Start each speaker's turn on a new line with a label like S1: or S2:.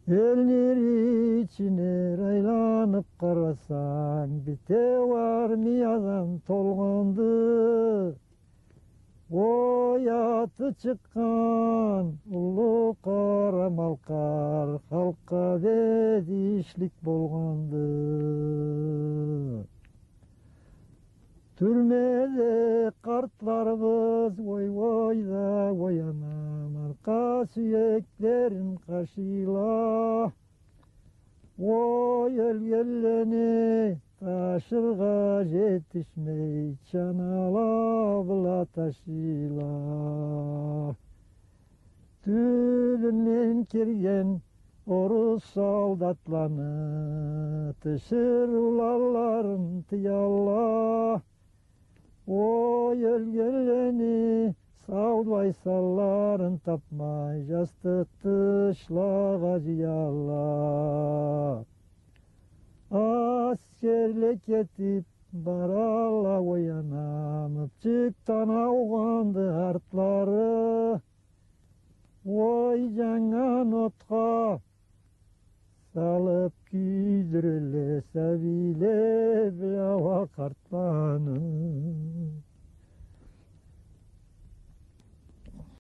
S1: Elnir içine aylanıp karasan, bite var miyadan tolgandı. Oyatı çıkan ulu kara malkar, halka bedişlik bolgandı. Türmede kartlarımız voy voy da voyanam, arka süyeklerin kaşıyla. Voy ölgelleni taşırga yetişmey, çanala bula taşıyla. Tülünden kirgen orus soldatlarını tışır ularların tiyalla. Oy ölgelleni Sağ Vaysalların tapmay jastık dışlağa ciyalla. Askerlik etip baralla oyanam, öpçükten avgandı hartları. Oy жаңа notqa salıp güydürüle sabile bir hava kartları.